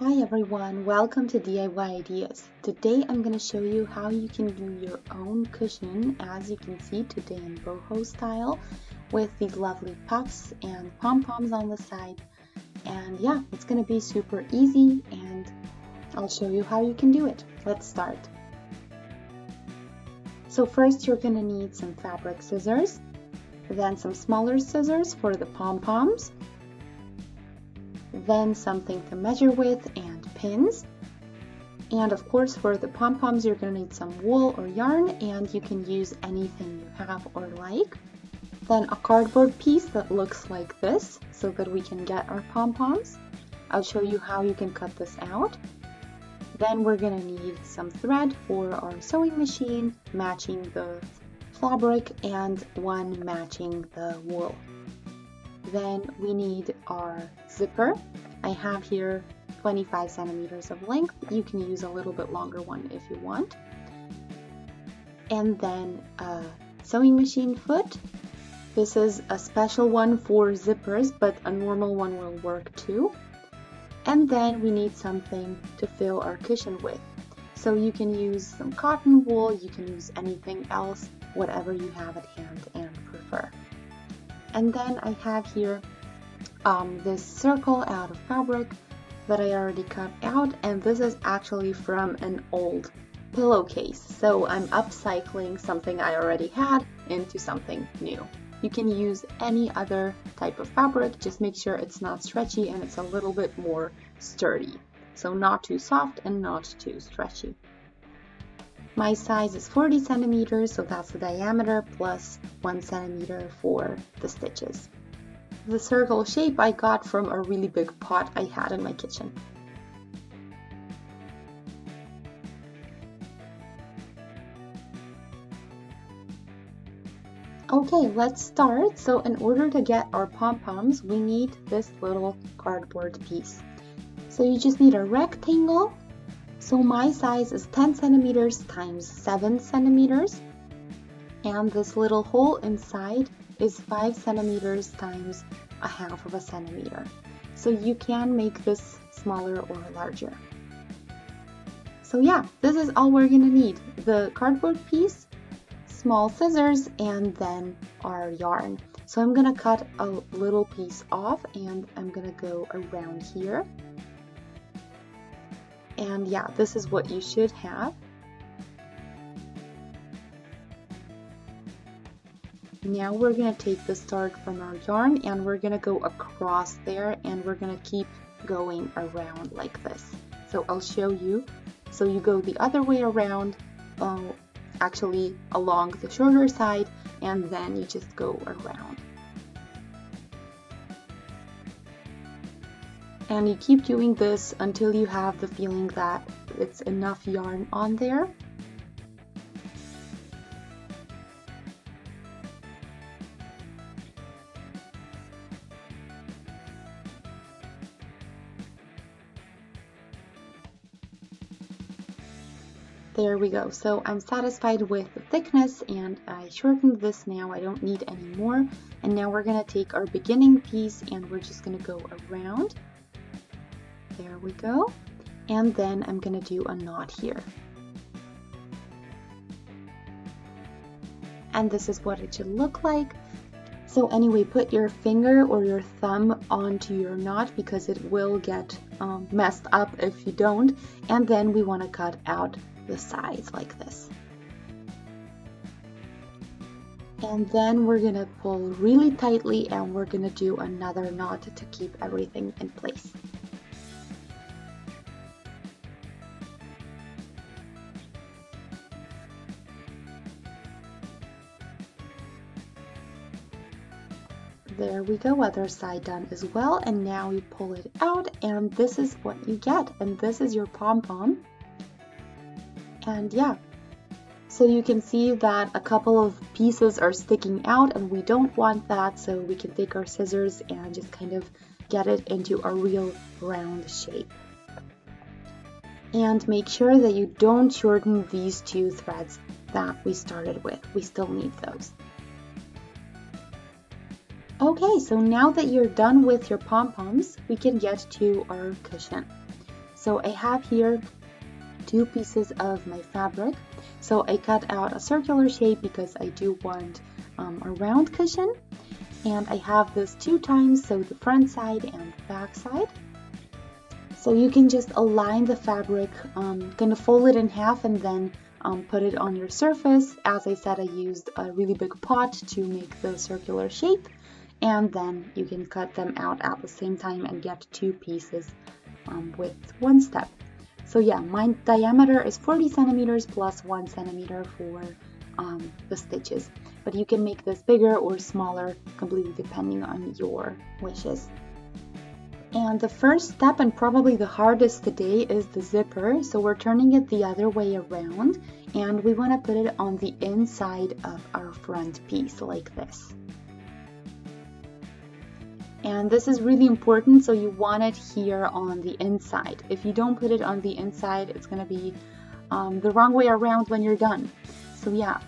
Hi everyone, welcome to DIY Ideas. Today I'm going to show you how you can do your own cushion, as you can see today in boho style, with these lovely puffs and pom-poms on the side. And yeah, it's going to be super easy and I'll show you how you can do it. Let's start. So first you're going to need some fabric scissors, then some smaller scissors for the pom-poms, then something to measure with and pins. And of course for the pom-poms you're going to need some wool or yarn, and you can use anything you have or like. Then a cardboard piece that looks like this so that we can get our pom-poms. I'll show you how you can cut this out. Then we're going to need some thread for our sewing machine, matching the fabric, and one matching the wool. Then we need our zipper. I have here 25 centimeters of length. You can use a little bit longer one if you want. And then a sewing machine foot. This is a special one for zippers, but a normal one will work too. And then we need something to fill our cushion with. So you can use some cotton wool, you can use anything else, whatever you have at hand and prefer. And then I have here this circle out of fabric that I already cut out, and this is actually from an old pillowcase. So I'm upcycling something I already had into something new. You can use any other type of fabric, just make sure it's not stretchy and it's a little bit more sturdy. So not too soft and not too stretchy. My size is 40 centimeters, so that's the diameter plus 1 centimeter for the stitches. The circle shape I got from a really big pot I had in my kitchen. Okay, let's start. So in order to get our pom-poms, we need this little cardboard piece. So you just need a rectangle. So my size is 10 centimeters times 7 centimeters, and this little hole inside is 5 centimeters times a half of a centimeter. So you can make this smaller or larger. So yeah, this is all we're gonna need. The cardboard piece, small scissors, and then our yarn. So I'm gonna cut a little piece off and I'm gonna go around here. And yeah, this is what you should have. Now we're going to take the start from our yarn and we're going to go across there, and we're going to keep going around like this. So I'll show you. So you go the other way around, actually along the shorter side, and then you just go around. And you keep doing this until you have the feeling that it's enough yarn on there. There we go. So I'm satisfied with the thickness and I shortened this now. I don't need any more. And now we're going to take our beginning piece and we're just going to go around. There we go. And then I'm going to do a knot here. And this is what it should look like. So anyway, put your finger or your thumb onto your knot because it will get messed up if you don't. And then we want to cut out the sides like this. And then we're going to pull really tightly and we're going to do another knot to keep everything in place. There we go, other side done as well, and now you pull it out and this is what you get, and this is your pom-pom. And yeah, so you can see that a couple of pieces are sticking out and we don't want that, so we can take our scissors and just kind of get it into a real round shape. And make sure that you don't shorten these two threads that we started with. We still need those. Okay, so now that you're done with your pom-poms, we can get to our cushion. So I have here 2 pieces of my fabric. So I cut out a circular shape because I do want a round cushion. And I have this 2 times, so the front side and the back side. So you can just align the fabric, kind of fold it in half and then put it on your surface. As I said, I used a really big pot to make the circular shape, and then you can cut them out at the same time and get 2 pieces with 1 step. So yeah, my diameter is 40 centimeters plus 1 centimeter for the stitches, but you can make this bigger or smaller completely depending on your wishes. And the first step, and probably the hardest today, is the zipper. So we're turning it the other way around, and we want to put it on the inside of our front piece like this. And this is really important, so you want it here on the inside. If you don't put it on the inside, it's going to be the wrong way around when you're done. So yeah,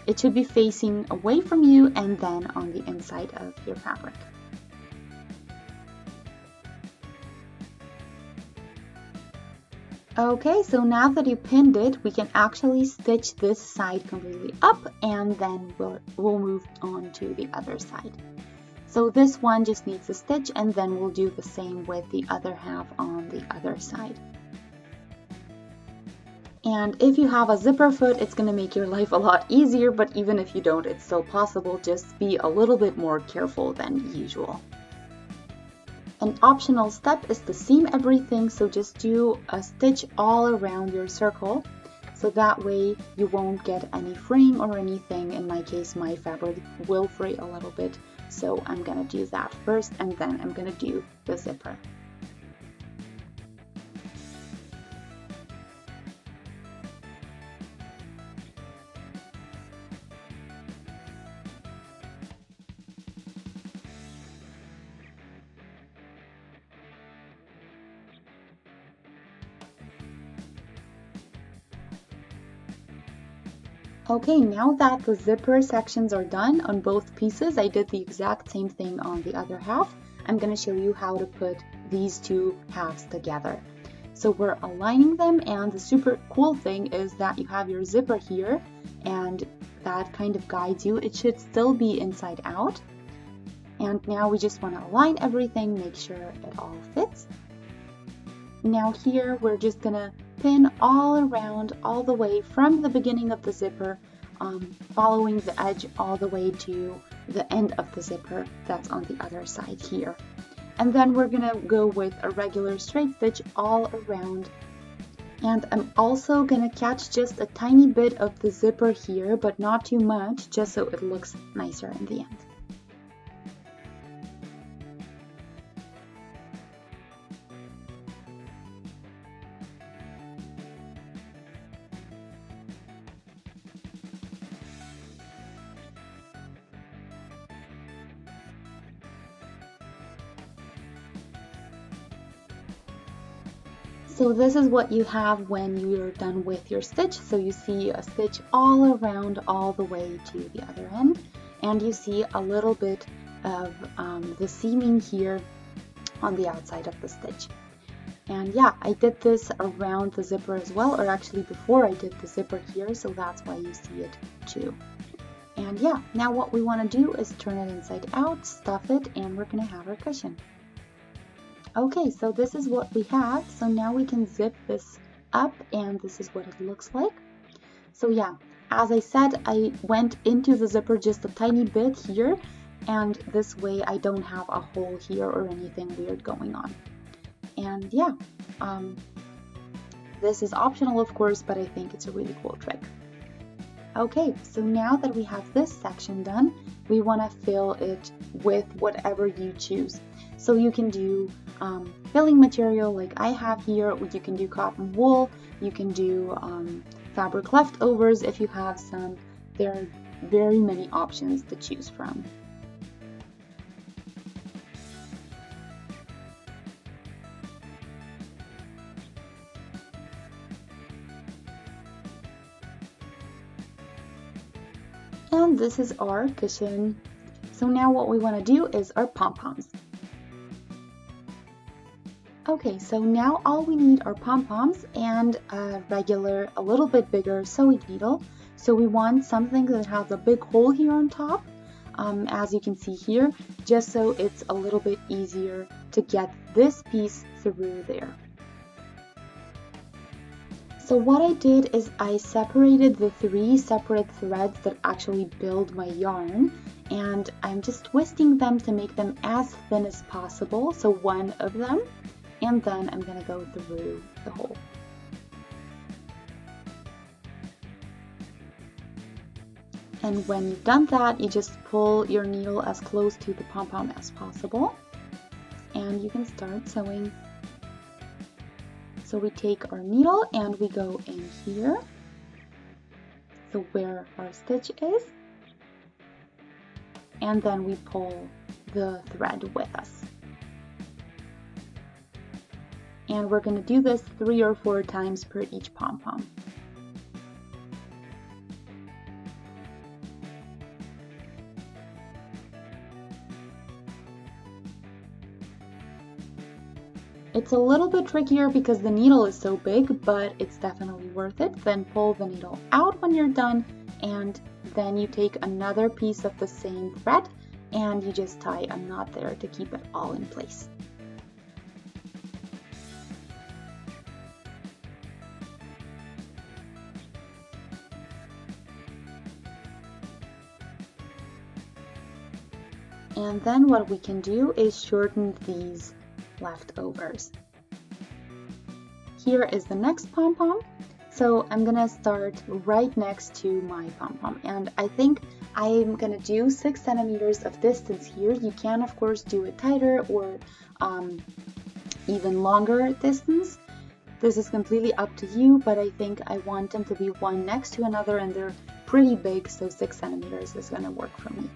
it should be facing away from you and then on the inside of your fabric. Okay, so now that you pinned it, we can actually stitch this side completely up, and then we'll move on to the other side. So this one just needs a stitch, and then we'll do the same with the other half on the other side. And if you have a zipper foot, it's going to make your life a lot easier, but even if you don't, it's still possible. Just be a little bit more careful than usual. An optional step is to seam everything, so just do a stitch all around your circle, so that way you won't get any fraying or anything. In my case, my fabric will fray a little bit, so I'm gonna do that first, and then I'm gonna do the zipper. Okay, now that the zipper sections are done on both pieces, I did the exact same thing on the other half. I'm going to show you how to put these 2 halves together. So we're aligning them, and the super cool thing is that you have your zipper here, and that kind of guides you. It should still be inside out. And now we just want to align everything, make sure it all fits. Now here we're just going to pin all around, all the way from the beginning of the zipper, following the edge all the way to the end of the zipper that's on the other side here. And then we're gonna go with a regular straight stitch all around. And I'm also gonna catch just a tiny bit of the zipper here, but not too much, just so it looks nicer in the end. So this is what you have when you're done with your stitch. So you see a stitch all around all the way to the other end, and you see a little bit of the seaming here on the outside of the stitch. And yeah, I did this around the zipper as well, or actually before I did the zipper here, so that's why you see it too. And yeah, now what we want to do is turn it inside out, stuff it, and we're going to have our cushion. Okay, so this is what we have. So now we can zip this up, and this is what it looks like. So yeah, as I said, I went into the zipper just a tiny bit here, and this way I don't have a hole here or anything weird going on. And yeah, this is optional of course, but I think it's a really cool trick. Okay, so now that we have this section done, we want to fill it with whatever you choose. So you can do filling material like I have here, you can do cotton wool, you can do fabric leftovers if you have some. There are very many options to choose from. And this is our cushion. So now what we want to do is our pom-poms. Okay, so now all we need are pom-poms and a regular, a little bit bigger sewing needle. So we want something that has a big hole here on top, as you can see here, just so it's a little bit easier to get this piece through there. So what I did is I separated the 3 separate threads that actually build my yarn, and I'm just twisting them to make them as thin as possible, so one of them, and then I'm going to go through the hole. And when you've done that, you just pull your needle as close to the pom-pom as possible, and you can start sewing. So we take our needle and we go in here, so where our stitch is, and then we pull the thread with us. And we're going to do this 3 or 4 times per each pom-pom. It's a little bit trickier because the needle is so big, but it's definitely worth it. Then pull the needle out when you're done, and then you take another piece of the same thread and you just tie a knot there to keep it all in place. And then what we can do is shorten these leftovers. Here is the next pom-pom. So I'm gonna start right next to my pom-pom, and I think I'm gonna do 6 centimeters of distance here. You can of course do it tighter or even longer distance. This is completely up to you, but I think I want them to be one next to another, and they're pretty big, so 6 centimeters is gonna work for me.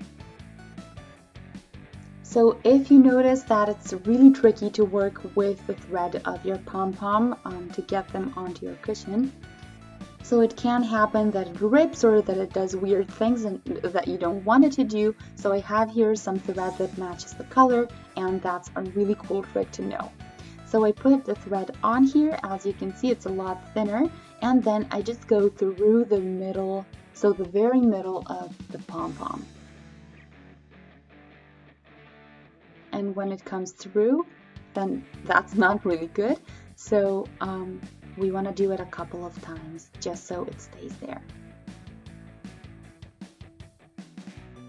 So if you notice that it's really tricky to work with the thread of your pom-pom to get them onto your cushion, so it can happen that it rips or that it does weird things and that you don't want it to do. So I have here some thread that matches the color, and that's a really cool trick to know. So I put the thread on here. As you can see, it's a lot thinner, and then I just go through the middle, so the very middle of the pom-pom. And when it comes through, then that's not really good. So we want to do it a couple of times just so it stays there.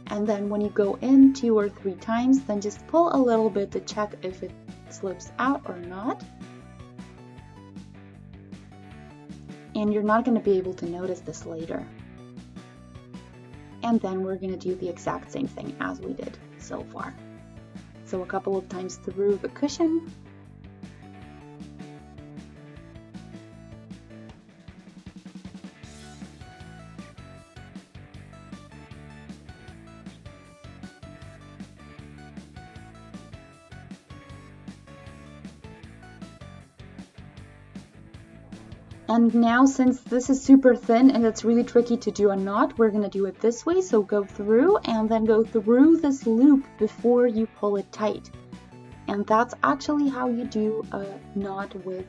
And then when you go in 2 or 3 times, then just pull a little bit to check if it slips out or not. And you're not going to be able to notice this later. And then we're going to do the exact same thing as we did so far. So a couple of times through the cushion. And now, since this is super thin and it's really tricky to do a knot, we're going to do it this way. So go through and then go through this loop before you pull it tight. And that's actually how you do a knot with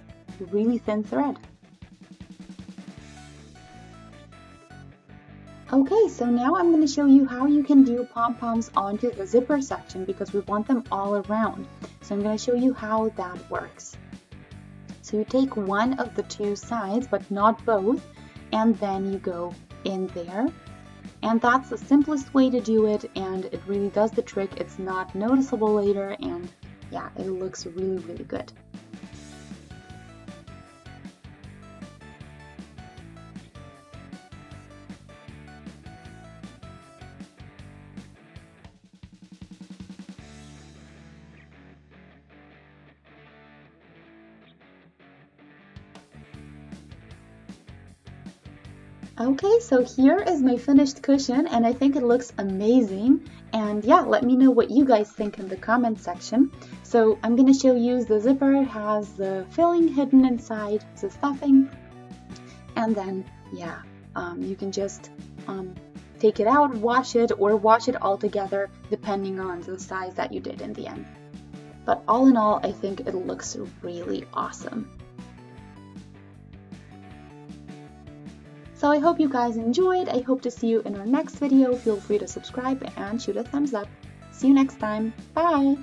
really thin thread. Okay, so now I'm going to show you how you can do pom-poms onto the zipper section because we want them all around. So I'm going to show you how that works. So you take one of the 2 sides, but not both, and then you go in there. And that's the simplest way to do it, and it really does the trick. It's not noticeable later, and yeah, it looks really, really good. Okay, so here is my finished cushion, and I think it looks amazing. And yeah, let me know what you guys think in the comment section. So I'm going to show you the zipper. It has the filling hidden inside, the stuffing, and then yeah, you can just take it out, wash it, or wash it all together depending on the size that you did in the end. but all in all, I think it looks really awesome. So I hope you guys enjoyed. I hope to see you in our next video. Feel free to subscribe and shoot a thumbs up. See you next time. Bye!